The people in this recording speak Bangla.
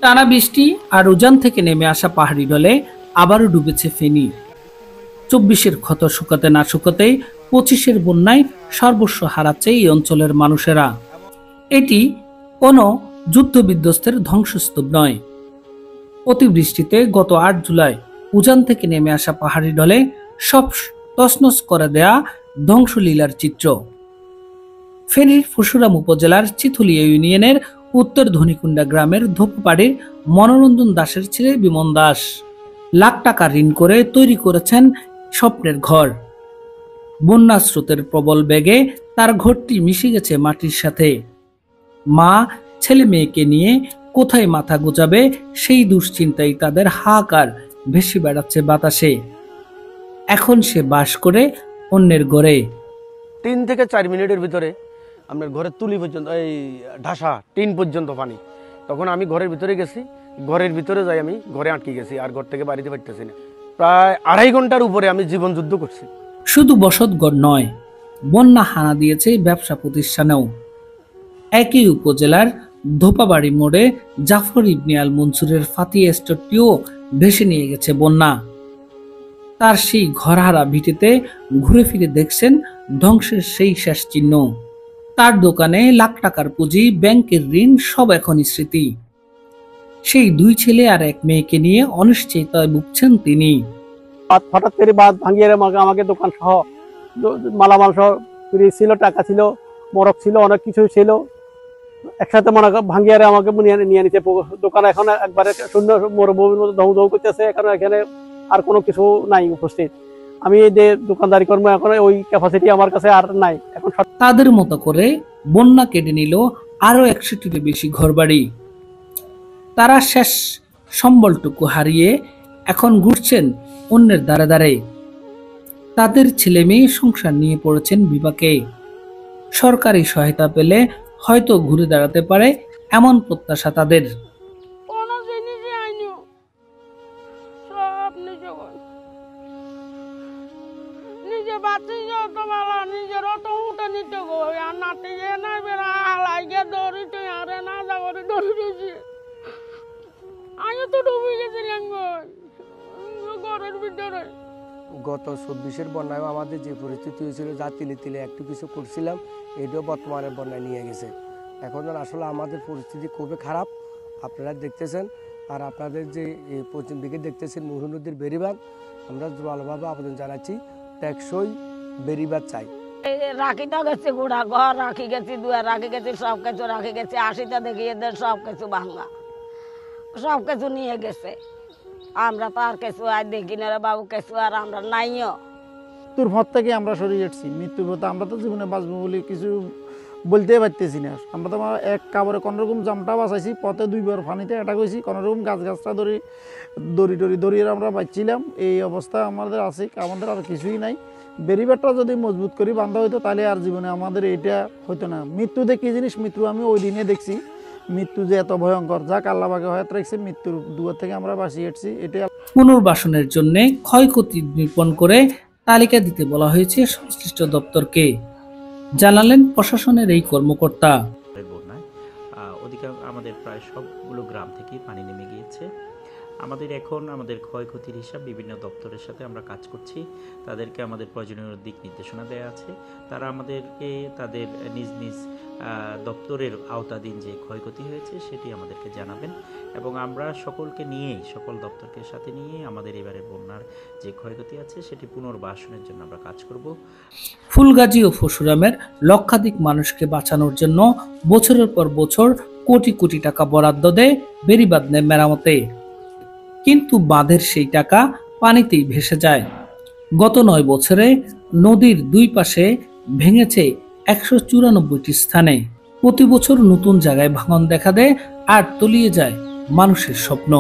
টানা বৃষ্টি আর উজান থেকে নেমে আসা পাহাড়ি ঢলে আবারও ডুবেছে ফেনী। 24-এর ক্ষত শুকাতে না শুকাতেই 25-এর বন্যায় সর্বস্ব হারাচ্ছে এই অঞ্চলের মানুষেরা। এটি কোনো যুদ্ধবিধ্বস্তের ধ্বংসস্তূপ নয়। অতিবৃষ্টিতে গত 8 জুলাই উজান থেকে নেমে আসা পাহাড়ি ঢলে সব তছনছ করে দেয়া ধ্বংসলীলার চিত্র। ফেনীর পরশুরাম উপজেলার চিথুলিয়া ইউনিয়নের উত্তর ধনিকুণ্ডা গ্রামের ধোপাপাড়ির মনোরঞ্জন দাসের ছেলে বিমন দাস লাখ টাকা ঋণ করে তৈরি করেছেন স্বপ্নের ঘর। বন্যা স্রোতের প্রবল বেগে তার ঘরটি মিশে গেছে মাটির সাথে। মা ছেলে মেয়েকে নিয়ে কোথায় মাথা গোজাবে সেই দুশ্চিন্তায় তাদের হাহাকার ভেসে বেড়াচ্ছে বাতাসে। এখন সে বাস করে অন্যের ঘরে। 3 থেকে 4 মিনিটের ভিতরে আপনার ঘরের তুলি পর্যন্ত, এই ঢাসা টিন পর্যন্ত পানি। তখন আমি ঘরের ভিতরে গেছি, ঘরের ভিতরে যাই আমি ঘরে আটকে গেছি, আর ঘর থেকে বাড়িতে পারতেছি না। প্রায় 2.5 ঘন্টার উপরে আমি জীবন যুদ্ধ করছি। শুধু বসতঘর নয়, বন্যা হানা দিয়েছে ব্যবসা প্রতিষ্ঠানেও। একই উপজেলার ধোপাবাড়ি মোড়ে জাফর ইবনে আল মনসুরের ফাতিয়া স্টোরটিও ভেসে নিয়ে গেছে বন্যা। তার সেই ঘরহারা ভিটেতে ঘুরে ফিরে দেখছেন ধ্বংসের সেই শেষ চিহ্ন। তার দোকানে লাখ টাকার পুঁজি, ব্যাংকের ঋণ সব এখনই স্মৃতি। সেই 2 ছেলে আর 1 মেয়েকে নিয়ে অনিশ্চয়তায় ভুগছেন তিনি। হঠাৎ করে বাদ ভাঙিয়ে আমাকে দোকান সহ মালামাল সহ ছিল, টাকা ছিল, মরক ছিল, অনেক কিছু ছিল, একসাথে মনে ভাঙিয়ে আমাকে নিয়ে নিতে। দোকান এখন একবারে শূন্য মরুভূমির মতো ধৌ ধৌ করতেছে। এখন এখানে আর কোনো কিছু নাই উপস্থিত। আমি এই যে দোকানদারি কর্ম, এখন ওই ক্যাপাসিটি আমার কাছে আর নাই। এখন তাদের মতো করে বন্যা কেটে নিল আরো 100টির বেশি ঘরবাড়ি। তারা শেষ সম্বলটুকু হারিয়ে এখন ঘুরছেন অন্যের দ্বারে দ্বারে। তাদের ছেলে মেয়ে সংসার নিয়ে পড়েছেন বিপাকে। সরকারি সহায়তা পেলে হয়তো ঘুরে দাঁড়াতে পারে এমন প্রত্যাশা তাদের। গত 24-এর বন্যায় আমাদের যে পরিস্থিতি হয়েছিল, যা তিলে তিলে একটু কিছু করছিলাম, এটাও বর্তমানে বন্যায় নিয়ে গেছে। এখন আসলে আমাদের পরিস্থিতি খুবই খারাপ, আপনারা দেখতেছেন। আর আপনাদের যে পশ্চিম দিকে দেখতেছেন মুহুরী নদীর বেড়িবাঁধ, আমরা ভালোভাবে আবেদন জানাচ্ছি, টেকসই বেড়িবাঁধ চাই। রাখিটা গেছে গোড়া ঘর, রাখি গেছি দুয়ার, রাখি গেছি সব কিছু, রাখি গেছি 80টা দেখি এদের সব কিছু ভাঙা, সব কিছু নিয়ে গেছে। আমরা তো আর কিছু আর দেখি না রে বাবু, কিছু আর আমরা নাইও। মৃত্যুর পথ থেকে আমরা সরিয়ে যাচ্ছি। মৃত্যুর পথে আমরা তো জীবনে বাঁচবো বলে কিছু বলতে পারতেছি না। আমরা তো এক কাপড়ে কোনোরকম জামটা বাঁচাইছি, পথে 2বার পানিতে অ্যাটাক হয়েছি, কোনোরকম গাছটা দড়িয়ে আমরা বাঁচছিলাম। এই অবস্থা আমাদের আছে, আমাদের আর কিছুই নাই। বেরিবারটা যদি মজবুত করে বাঁধা হইতো তাহলে আর জীবনে আমাদের এটা হইতো না। মৃত্যু দেখি জিনিস, মৃত্যু আমি ওই দিনে দেখছি মৃত্যু যে এত ভয়ঙ্কর, যাক আল্লাহ পাকে হয়তো রাখছে, মৃত্যুর দুয়ার থেকে আমরা বাঁচিয়ে এসেছি। এটা পুনর্বাসনের জন্য ক্ষয়ক্ষতি নিরূপণ করে তালিকা দিতে বলা হয়েছে সংশ্লিষ্ট দপ্তরকে, জানালেন প্রশাসনের এই কর্মকর্তা। আমাদের প্রায় সবগুলো গ্রাম থেকেই পানি নেমে গিয়েছে। আমাদের ক্ষয়ক্ষতির হিসাব বিভিন্ন দপ্তরের সাথে আমরা কাজ করছি। তাদেরকে আমাদের প্রয়োজনীয় দিক নির্দেশনা দেওয়া আছে। তারা আমাদেরকে তাদের নিজ নিজ দপ্তরের আওতাধীন যে ক্ষয়ক্ষতি হয়েছে সেটি আমাদেরকে জানাবেন, এবং আমরা সকলকে নিয়েই, সকল দপ্তরকে সাথে নিয়ে আমাদের এবারে বন্যার যে ক্ষয়ক্ষতি আছে সেটি পুনর্বাসনের জন্য আমরা কাজ করব। ফুলগাজী ও পরশুরামের লক্ষাধিক মানুষকে বাঁচানোর জন্য বছরের পর বছর কোটি কোটি টাকা বরাদ্দ দেয় বেড়িবাঁধ মেরামতে, কিন্তু বাঁধের সেই টাকা পানিতেই ভেসে যায়। গত 9 বছরে নদীর 2 পাশে ভেঙেছে 194টি স্থানে। প্রতি বছর নতুন জায়গায় ভাঙন দেখা দেয় আর তলিয়ে যায় মানুষের স্বপ্ন।